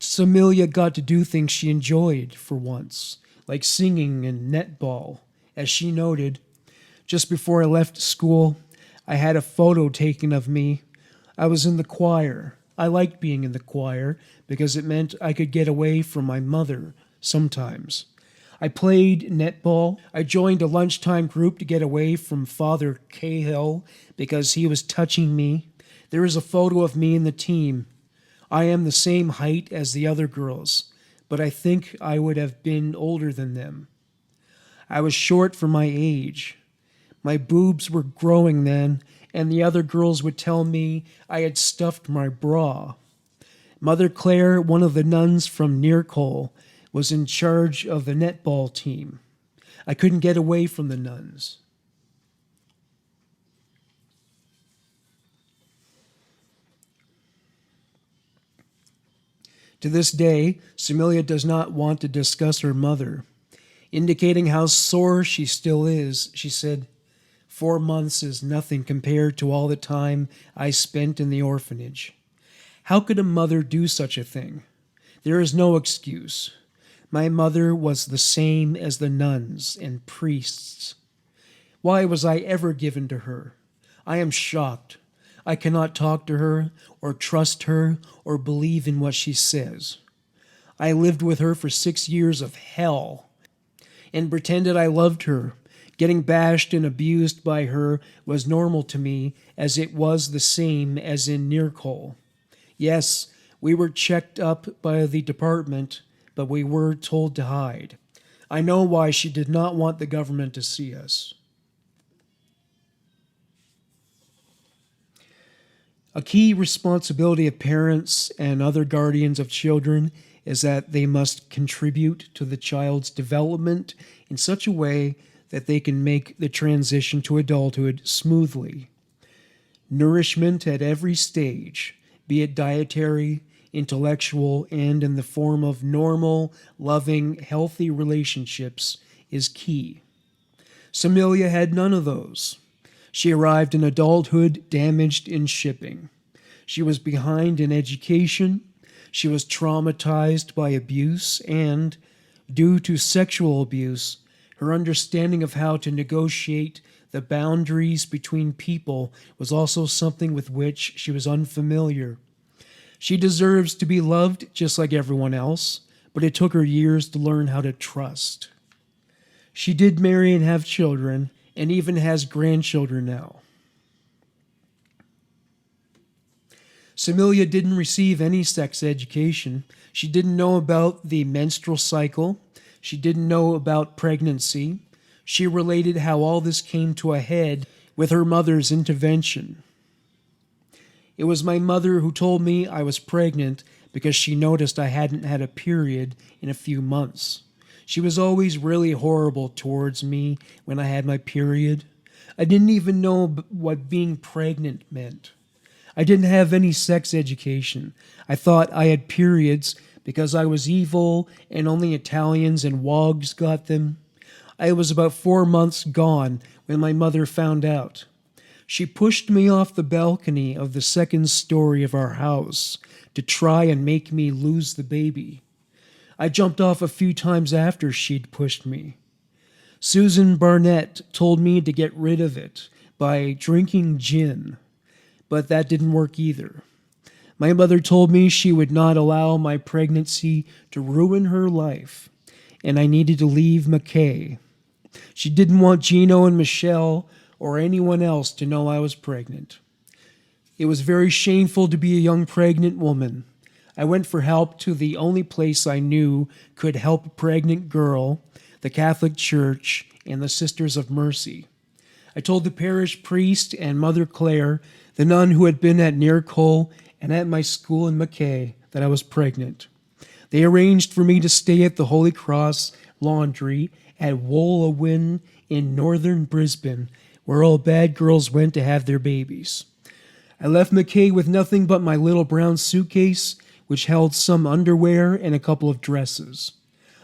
A: Samilia got to do things she enjoyed for once, like singing and netball. As she noted, just before I left school, I had a photo taken of me. I was in the choir. I liked being in the choir because it meant I could get away from my mother sometimes. I played netball. I joined a lunchtime group to get away from Father Cahill because he was touching me. There is a photo of me and the team. I am the same height as the other girls, but I think I would have been older than them. I was short for my age. My boobs were growing then, and the other girls would tell me I had stuffed my bra. Mother Claire, one of the nuns from near Cole, was in charge of the netball team. I couldn't get away from the nuns. To this day, Samilia does not want to discuss her mother. Indicating how sore she still is, she said, 4 months is nothing compared to all the time I spent in the orphanage. How could a mother do such a thing? There is no excuse. My mother was the same as the nuns and priests. Why was I ever given to her? I am shocked. I cannot talk to her or trust her or believe in what she says. I lived with her for 6 years of hell and pretended I loved her. Getting bashed and abused by her was normal to me, as it was the same as in Nearcole. Yes, we were checked up by the department, but we were told to hide. I know why she did not want the government to see us. A key responsibility of parents and other guardians of children is that they must contribute to the child's development in such a way that they can make the transition to adulthood smoothly. Nourishment at every stage, be it dietary, intellectual, and in the form of normal, loving, healthy relationships, is key. Samilia had none of those. She arrived in adulthood damaged in shipping. She was behind in education. She was traumatized by abuse, and, due to sexual abuse, her understanding of how to negotiate the boundaries between people was also something with which she was unfamiliar. She deserves to be loved just like everyone else, but it took her years to learn how to trust. She did marry and have children, and even has grandchildren now. Samilia didn't receive any sex education. She didn't know about the menstrual cycle. She didn't know about pregnancy. She related how all this came to a head with her mother's intervention. It was my mother who told me I was pregnant because she noticed I hadn't had a period in a few months. She was always really horrible towards me when I had my period. I didn't even know what being pregnant meant. I didn't have any sex education. I thought I had periods because I was evil and only Italians and wogs got them. I was about 4 months gone when my mother found out. She pushed me off the balcony of the second story of our house to try and make me lose the baby. I jumped off a few times after she'd pushed me. Susan Barnett told me to get rid of it by drinking gin, but that didn't work either. My mother told me she would not allow my pregnancy to ruin her life, and I needed to leave McKay. She didn't want Gino and Michelle or anyone else to know I was pregnant. It was very shameful to be a young pregnant woman. I went for help to the only place I knew could help a pregnant girl, the Catholic Church and the Sisters of Mercy. I told the parish priest and Mother Claire, the nun who had been at Nearcole and at my school in McKay, that I was pregnant. They arranged for me to stay at the Holy Cross Laundry at Woolawin in northern Brisbane, where all bad girls went to have their babies. I left McKay with nothing but my little brown suitcase, which held some underwear and a couple of dresses.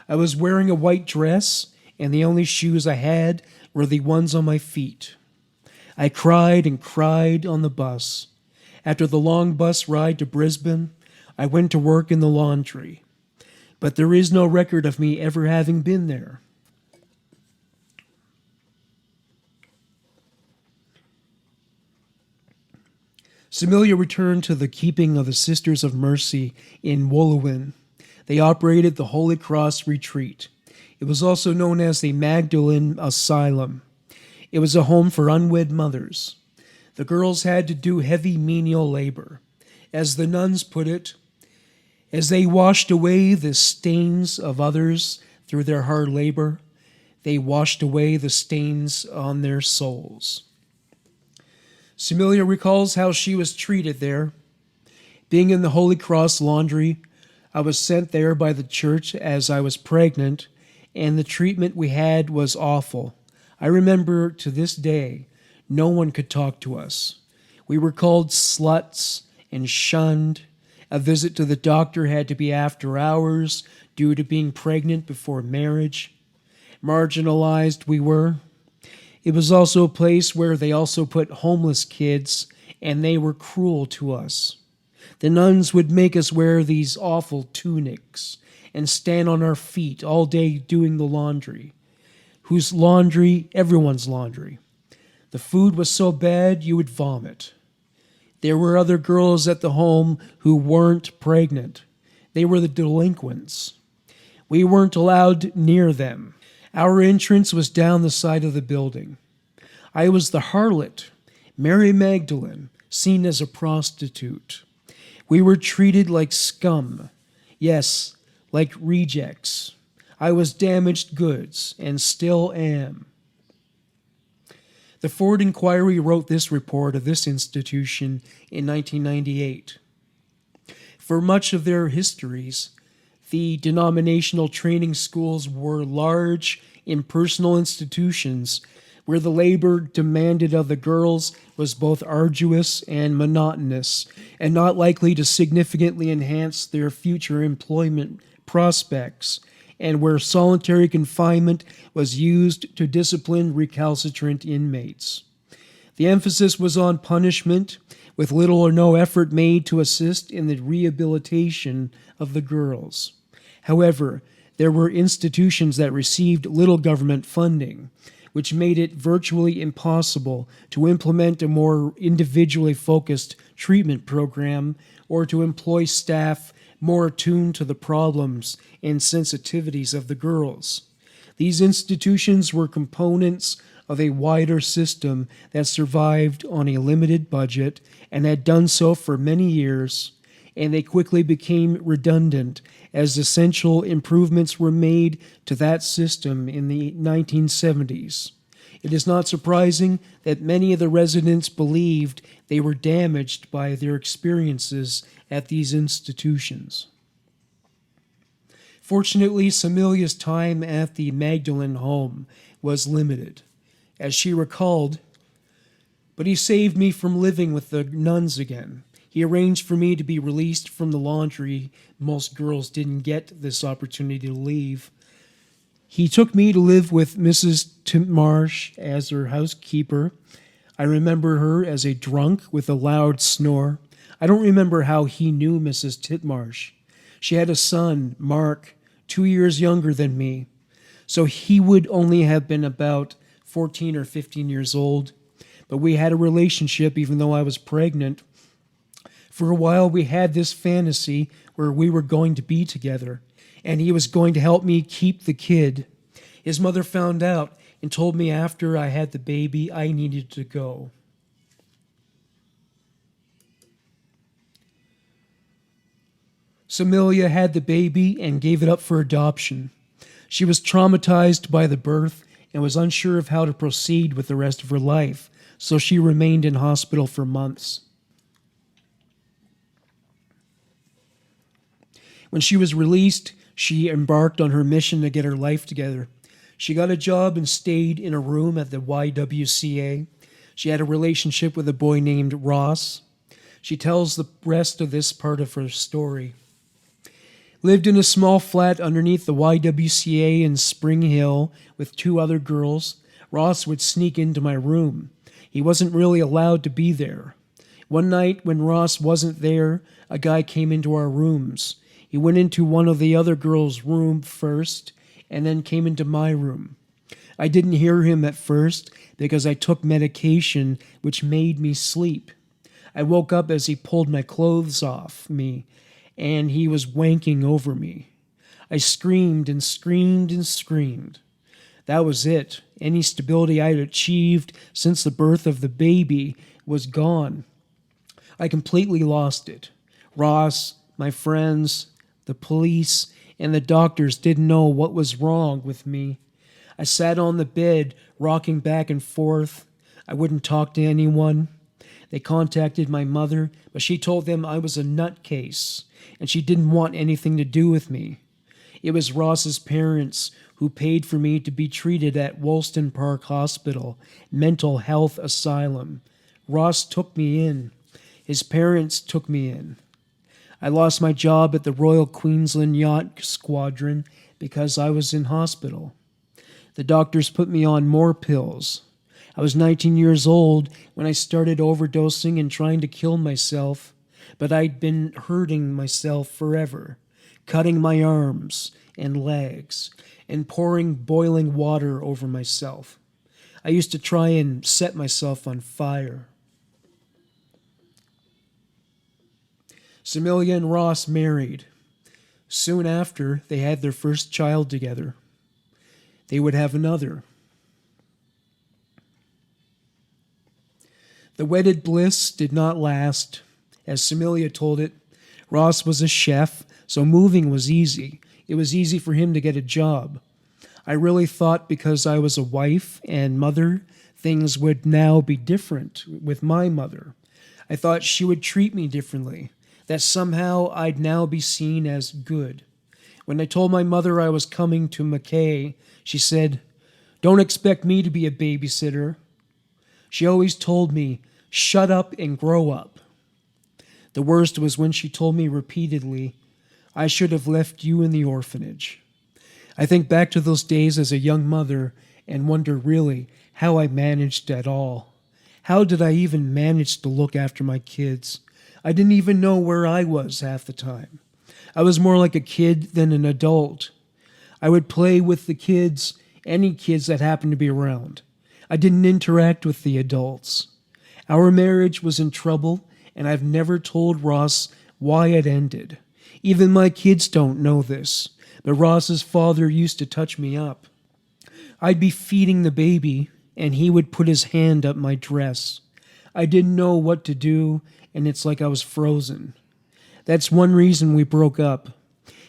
A: I was wearing a white dress, and the only shoes I had were the ones on my feet. I cried and cried on the bus. After the long bus ride to Brisbane, I went to work in the laundry. But there is no record of me ever having been there. Samilia returned to the keeping of the Sisters of Mercy in Woolawin. They operated the Holy Cross Retreat. It was also known as the Magdalene Asylum. It was a home for unwed mothers. The girls had to do heavy menial labor. As the nuns put it, as they washed away the stains of others through their hard labor, they washed away the stains on their souls. Samilia recalls how she was treated there. Being in the Holy Cross laundry, I was sent there by the church as I was pregnant, and the treatment we had was awful. I remember to this day, no one could talk to us. We were called sluts and shunned. A visit to the doctor had to be after hours due to being pregnant before marriage. Marginalized we were. It was also a place where they also put homeless kids, and they were cruel to us. The nuns would make us wear these awful tunics and stand on our feet all day doing the laundry. Whose laundry? Everyone's laundry. The food was so bad you would vomit. There were other girls at the home who weren't pregnant. They were the delinquents. We weren't allowed near them. Our entrance was down the side of the building. I was the harlot, Mary Magdalene, seen as a prostitute. We were treated like scum. Yes, like rejects. I was damaged goods, and still am. The Ford Inquiry wrote this report of this institution in 1998. For much of their histories, the denominational training schools were large, impersonal institutions where the labor demanded of the girls was both arduous and monotonous, and not likely to significantly enhance their future employment prospects, and where solitary confinement was used to discipline recalcitrant inmates. The emphasis was on punishment, with little or no effort made to assist in the rehabilitation of the girls. However, there were institutions that received little government funding, which made it virtually impossible to implement a more individually focused treatment program or to employ staff more attuned to the problems and sensitivities of the girls. These institutions were components of a wider system that survived on a limited budget and had done so for many years, and they quickly became redundant as essential improvements were made to that system in the 1970s. It is not surprising that many of the residents believed they were damaged by their experiences at these institutions. Fortunately, Samilia's time at the Magdalene home was limited. As she recalled, "But he saved me from living with the nuns again. He arranged for me to be released from the laundry. Most girls didn't get this opportunity to leave. He took me to live with Mrs. Titmarsh as her housekeeper. I remember her as a drunk with a loud snore. I don't remember how he knew Mrs. Titmarsh. She had a son, Mark, 2 years younger than me, so he would only have been about 14 or 15 years old. But we had a relationship even though I was pregnant. For a while we had this fantasy where we were going to be together, and he was going to help me keep the kid. His mother found out and told me after I had the baby I needed to go." Samilia had the baby and gave it up for adoption. She was traumatized by the birth and was unsure of how to proceed with the rest of her life, so she remained in hospital for months. When she was released, she embarked on her mission to get her life together. She got a job and stayed in a room at the YWCA. She had a relationship with a boy named Ross. She tells the rest of this part of her story. "Lived in a small flat underneath the YWCA in Spring Hill with 2 other girls. Ross would sneak into my room. He wasn't really allowed to be there. One night when Ross wasn't there, a guy came into our rooms. He went into one of the other girls' room first and then came into my room. I didn't hear him at first because I took medication which made me sleep. I woke up as he pulled my clothes off me, and he was wanking over me. I screamed and screamed and screamed. That was it. Any stability I had achieved since the birth of the baby was gone. I completely lost it. Ross, my friends, the police, and the doctors didn't know what was wrong with me. I sat on the bed, rocking back and forth. I wouldn't talk to anyone. They contacted my mother, but she told them I was a nutcase, and she didn't want anything to do with me. It was Ross's parents who paid for me to be treated at Wollstone Park Hospital, mental health asylum. Ross took me in. His parents took me in. I lost my job at the Royal Queensland Yacht Squadron because I was in hospital. The doctors put me on more pills. I was 19 years old when I started overdosing and trying to kill myself, but I'd been hurting myself forever, cutting my arms and legs and pouring boiling water over myself. I used to try and set myself on fire. Samilia and Ross married. Soon after, they had their first child together. They would have another. The wedded bliss did not last. As Samilia told it, Ross was a chef, so moving was easy. It was easy for him to get a job. I really thought because I was a wife and mother, things would now be different with my mother. I thought she would treat me differently, that somehow I'd now be seen as good. When I told my mother I was coming to Mackay, she said, "Don't expect me to be a babysitter." She always told me, "Shut up and grow up." The worst was when she told me repeatedly, "I should have left you in the orphanage." I think back to those days as a young mother and wonder really how I managed at all. How did I even manage to look after my kids? I didn't even know where I was half the time. I was more like a kid than an adult. I would play with the kids, any kids that happened to be around. I didn't interact with the adults. Our marriage was in trouble, and I've never told Ross why it ended. Even my kids don't know this, but Ross's father used to touch me up. I'd be feeding the baby, and he would put his hand up my dress. I didn't know what to do, and it's like I was frozen. That's one reason we broke up.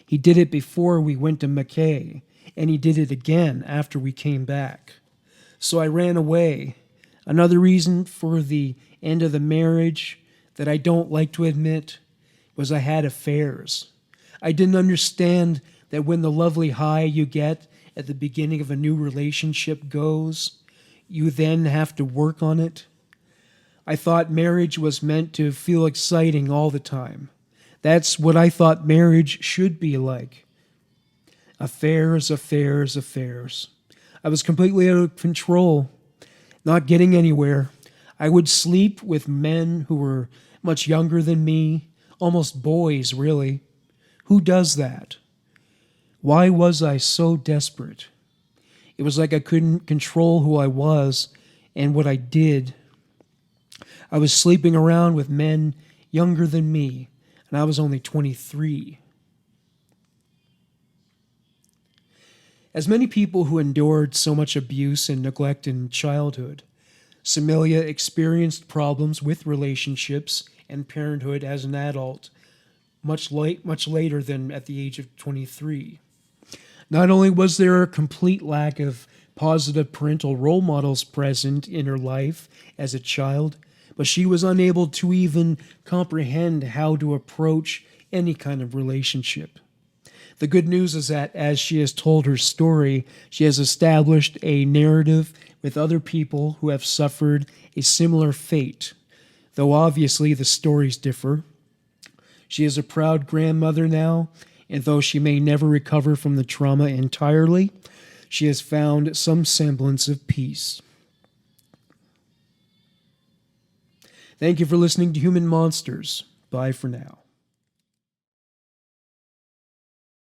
A: He did it before we went to Mackay, and he did it again after we came back. So I ran away. Another reason for the end of the marriage that I don't like to admit was I had affairs. I didn't understand that when the lovely high you get at the beginning of a new relationship goes, you then have to work on it. I thought marriage was meant to feel exciting all the time. That's what I thought marriage should be like. Affairs, affairs, affairs. I was completely out of control, not getting anywhere. I would sleep with men who were much younger than me, almost boys, really. Who does that? Why was I so desperate? It was like I couldn't control who I was and what I did. I was sleeping around with men younger than me, and I was only 23. As many people who endured so much abuse and neglect in childhood, Samilia experienced problems with relationships and parenthood as an adult, much later than at the age of 23. Not only was there a complete lack of positive parental role models present in her life as a child, but she was unable to even comprehend how to approach any kind of relationship. The good news is that as she has told her story, she has established a narrative with other people who have suffered a similar fate, though obviously the stories differ. She is a proud grandmother now, and though she may never recover from the trauma entirely, she has found some semblance of peace. Thank you for listening to Human Monsters. Bye for now.